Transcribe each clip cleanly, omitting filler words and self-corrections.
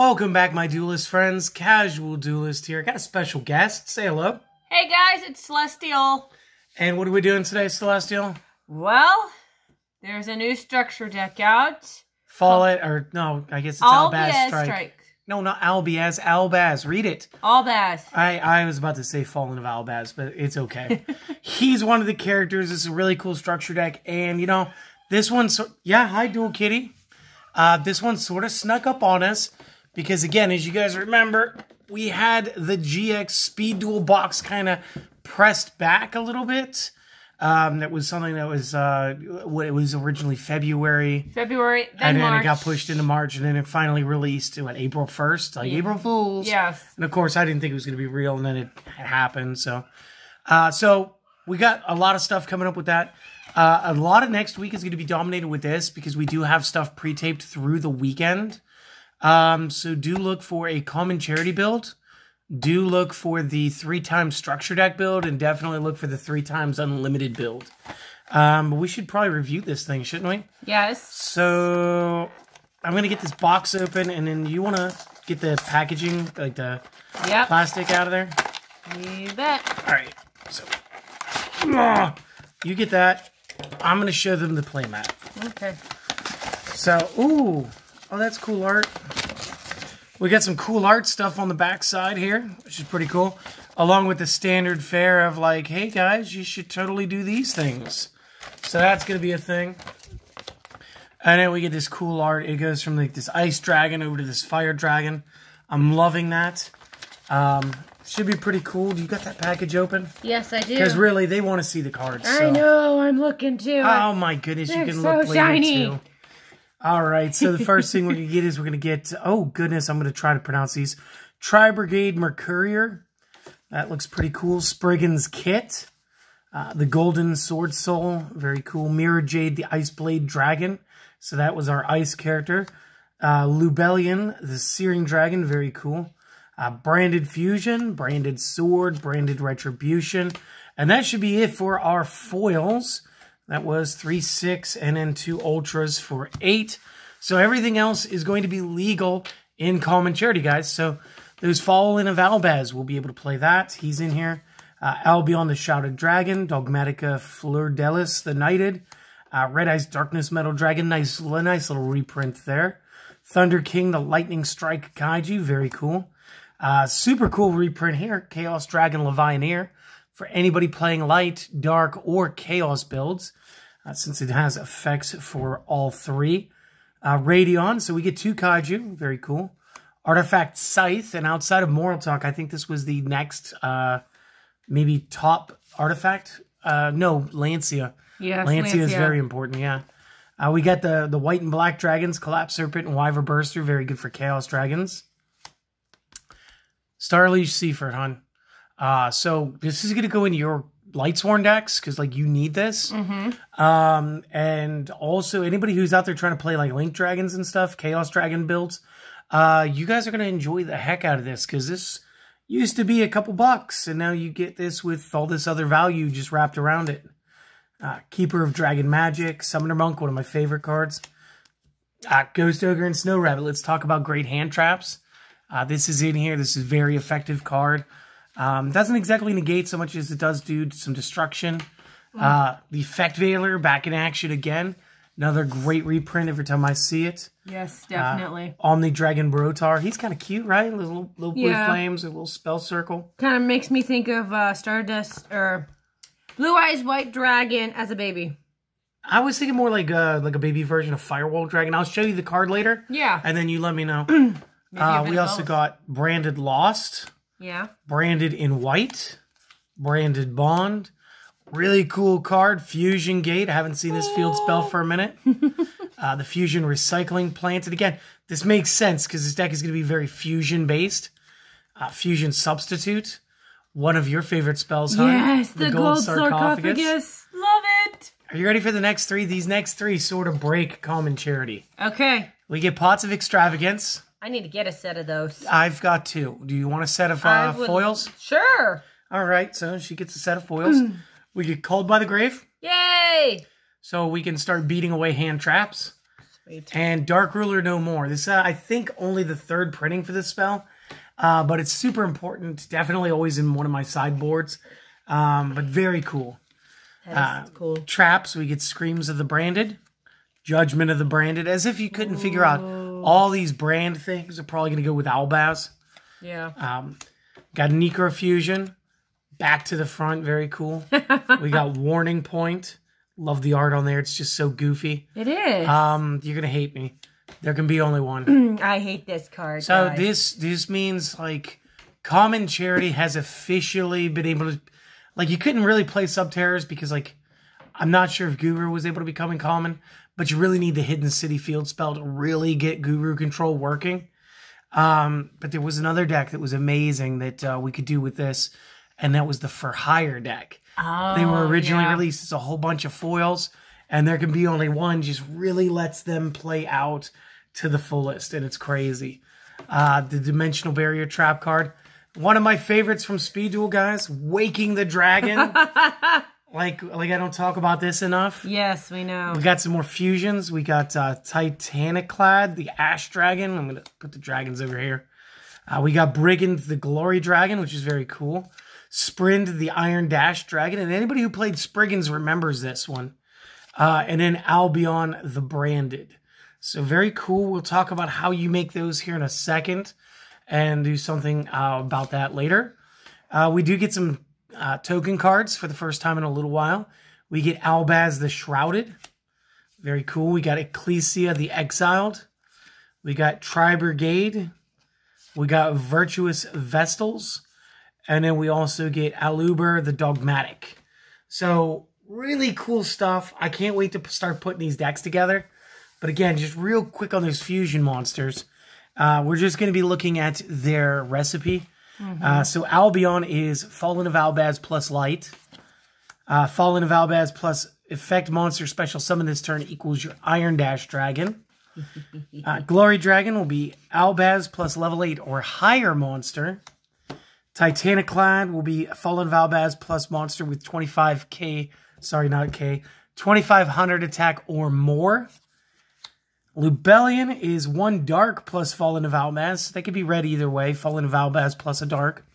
Welcome back, my Duelist friends. Casual Duelist here. Got a special guest. Say hello. Hey guys, it's Celestial. And what are we doing today, Celestial? Well, there's a new structure deck out. I guess it's Albaz Strike. No, not Albaz. Albaz. Read it. Albaz. I was about to say Fallen of Albaz, but it's okay. He's one of the characters. It's a really cool structure deck. And, you know, this one... hi, Dual Kitty. This one sort of snuck up on us. Because, again, as you guys remember, we had the GX Speed Duel box kind of pressed back a little bit. That was something that was, it was originally February. Then and then March. it got pushed into March, and then it finally released, April 1st? Like, April Fools. Yes. And, of course, I didn't think it was going to be real, and then it happened. So, we got a lot of stuff coming up with that. A lot of next week is going to be dominated with this, because we do have stuff pre-taped through the weekend. So do look for a common charity build. Do look for the 3x structure deck build, and definitely look for the 3x unlimited build. But we should probably review this thing, shouldn't we? Yes. So I'm going to get this box open, and then you want to get the packaging, like the plastic out of there? You bet. All right. So you get that. I'm going to show them the playmat. Okay. So, oh, that's cool art. We got some cool art stuff on the back side here, which is pretty cool. Along with the standard fare of like, hey guys, you should totally do these things. So that's going to be a thing. And then we get this cool art. It goes from like this ice dragon over to this fire dragon. I'm loving that. Should be pretty cool. Do you got that package open? Yes, I do. Because really, they want to see the cards. I know, I'm looking too. Oh my goodness, you can look later shiny. too. All right, so the first thing we're going to get is we're going to get, oh goodness, I'm going to try to pronounce these. Tri-Brigade Mercurier. That looks pretty cool. Spriggan's Kit. The Golden Sword Soul. Very cool. Mirror Jade, the Ice Blade Dragon. So that was our ice character. Lubellion, the Searing Dragon. Very cool. Branded Fusion. Branded Sword. Branded Retribution. And that should be it for our foils. That was 3, 6, and then 2 Ultras for 8. So everything else is going to be legal in common charity, guys. So those Fallen of Albaz, we'll be able to play that. He's in here. Albion, the Shrouded Dragon. Dogmatica Fleur-Delis, the Knighted. Red Eyes Darkness Metal Dragon. Nice little reprint there. Thunder King, the Lightning Strike Kaiju. Very cool. Super cool reprint here. Chaos Dragon Levianeer. For anybody playing light, dark, or chaos builds, since it has effects for all three. Radion, so we get 2 Kaiju, very cool. Artifact Scythe, and outside of Moral Talk, I think this was the next, maybe top artifact. No, Lancia. Yes, Lancia is very important, yeah. We got the white and black dragons, Collapse Serpent and Wyver Burster, very good for chaos dragons. Starliege Seaford, hon. So this is going to go in your Lightsworn decks, because, like, you need this. And also, anybody who's out there trying to play, like, Link Dragons and stuff, Chaos Dragon builds, you guys are going to enjoy the heck out of this, because this used to be a couple bucks, and now you get this with all this other value just wrapped around it. Keeper of Dragon Magic, Summoner Monk, one of my favorite cards. Ghost Ogre and Snow Rabbit. Let's talk about great hand traps. This is in here. This is a very effective card. Doesn't exactly negate so much as it does do some destruction. The Effect Veiler back in action again. Another great reprint every time I see it. Yes, definitely. Omni Dragon Brotar. He's kind of cute, right? Little blue flames, a little spell circle. Kind of makes me think of Stardust or Blue Eyes White Dragon as a baby. I was thinking more like a baby version of Firewall Dragon. I'll show you the card later. Yeah. And then you let me know. We also got Branded Lost. Yeah. Branded in White. Branded Bond. Really cool card. Fusion Gate. I haven't seen this field spell for a minute. The Fusion Recycling Plant. And again, this makes sense because this deck is going to be very fusion-based. Fusion Substitute. One of your favorite spells, huh? Yes, the gold sarcophagus. Love it. Are you ready for the next 3? These next 3 sort of break common charity. Okay. We get Pots of Extravagance. I need to get a set of those. I've got 2. Do you want a set of foils? Sure. All right, so she gets a set of foils. We get Called by the Grave. Yay! So we can start beating away hand traps. And Dark Ruler No More. This I think only the 3rd printing for this spell. But it's super important. Definitely always in one of my sideboards. But very cool. That's cool. Traps, we get Screams of the Branded. Judgment of the Branded. As if you couldn't figure out all these brand things are probably going to go with Albaz. Yeah. Got Necrofusion. Back to the front. Very cool. We got Warning Point. Love the art on there. It's just so goofy. It is. You're going to hate me. There can be only one. I hate this card, So guys. this means, like, Common Charity has officially been able to... Like, you couldn't really play Subterrors because, like, I'm not sure if Guru was able to become uncommon, but you really need the Hidden City field spell to really get Guru control working. But there was another deck that was amazing that we could do with this, and that was the For Hire deck. Oh, they were originally released as a whole bunch of foils, and there can be only one. Just really lets them play out to the fullest, and it's crazy. The Dimensional Barrier Trap card. One of my favorites from Speed Duel, guys. Waking the Dragon. like I don't talk about this enough. Yes, we know. We got some more fusions. We got Titanic Clad, the Ash Dragon. I'm going to put the dragons over here. We got Brigand, the Glory Dragon, which is very cool. Sprind, the Iron Dash Dragon. And anybody who played Spriggans remembers this one. And then Albion, the Branded. So very cool. We'll talk about how you make those here in a second and do something about that later. We do get some token cards for the first time in a little while. We get Albaz the Shrouded. Very cool. We got Ecclesia the Exiled. We got Tri-Brigade. We got Virtuous Vestals. And then we also get Aluber the Dogmatic. So really cool stuff. I can't wait to start putting these decks together. But again, just real quick on those fusion monsters. We're just going to be looking at their recipe. So Albion is Fallen of Albaz plus Light. Fallen of Albaz plus effect monster special summon this turn equals your Iron Dash Dragon. Glory Dragon will be Albaz plus level 8 or higher monster. Titanic Clad will be Fallen of Albaz plus monster with 25k, sorry, not k, 2500 attack or more. Lubellion is 1 dark plus Fallen of Albaz. They could be read either way. Fallen of Albaz plus a dark.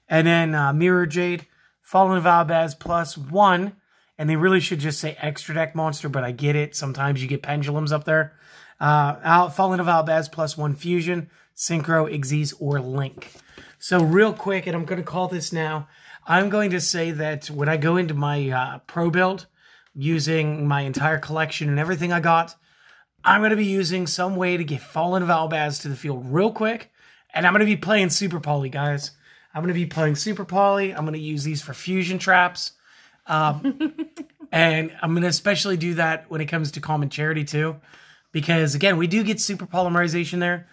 And then Mirror Jade, Fallen of Albaz plus 1. And they really should just say extra deck monster, but I get it. Sometimes you get pendulums up there. Fallen of Albaz plus 1 fusion, Synchro, Xyz, or Link. So real quick, and I'm going to call this now. I'm going to say that when I go into my pro build, using my entire collection and everything I got, I'm going to be using some way to get Fallen of Albaz to the field real quick. And I'm going to be playing Super Poly, guys. I'm going to be playing Super Poly. I'm going to use these for fusion traps. And I'm going to especially do that when it comes to Common Charity, too. Because, again, we do get Super Polymerization there.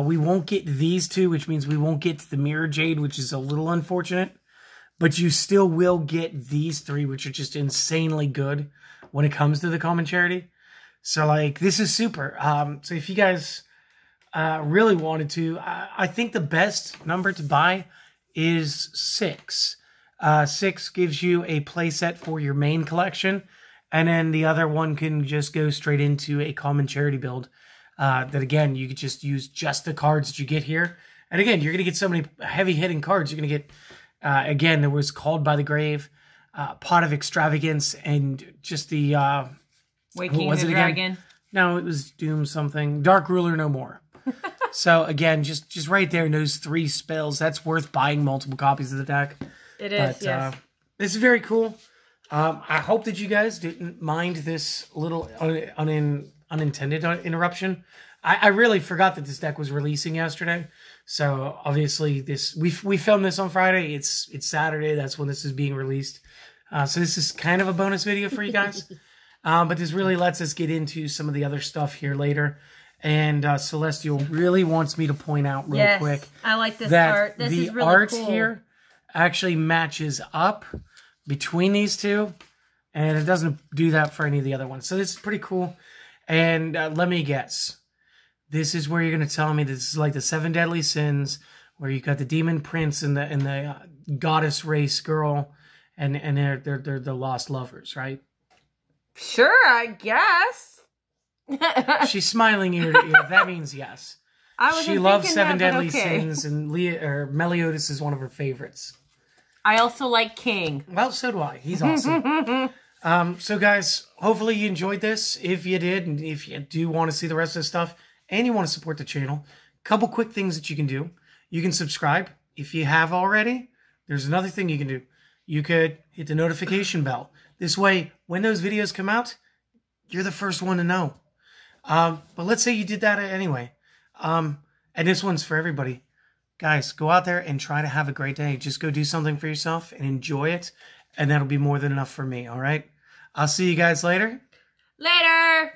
We won't get these two, which means we won't get the Mirror Jade, which is a little unfortunate. But you still will get these 3, which are just insanely good when it comes to the Common Charity. So, like, this is super. So if you guys really wanted to, I think the best number to buy is 6. 6 gives you a playset for your main collection. And then the other one can just go straight into a Common Charity build. That, again, you could just use just the cards that you get here. And, again, you're going to get so many heavy-hitting cards. You're going to get, again, there was Called by the Grave, Pot of Extravagance, and just the... Waking the Dragon. No, it was Doom something. Dark Ruler No More. So, again, just right there in those 3 spells, that's worth buying multiple copies of the deck. It is, yes. This is very cool. I hope that you guys didn't mind this little unintended interruption. I really forgot that this deck was releasing yesterday. So, obviously, we filmed this on Friday. It's Saturday. That's when this is being released. So, this is kind of a bonus video for you guys. But this really lets us get into some of the other stuff here later. And Celestial really wants me to point out real quick. I like this that art. This is really the art cool. here actually matches up between these two. And it doesn't do that for any of the other ones. So this is pretty cool. And let me guess. This is where you're going to tell me this is like the 7 Deadly Sins, where you got the Demon Prince and the Goddess Race Girl. And they're the lost lovers, right? Sure, I guess. She's smiling ear to ear. That means yes. She loves Seven Deadly Sins, and Meliodas is one of her favorites. I also like King. Well, so do I. He's awesome. So, guys, hopefully you enjoyed this. If you did, and if you do want to see the rest of the stuff, and you want to support the channel, a couple quick things that you can do. You can subscribe. If you have already, there's another thing you can do. You could hit the notification bell. This way, when those videos come out, you're the first one to know. But let's say you did that anyway. And this one's for everybody. Guys, go out there and try to have a great day. Just go do something for yourself and enjoy it. And that'll be more than enough for me, all right? I'll see you guys later. Later!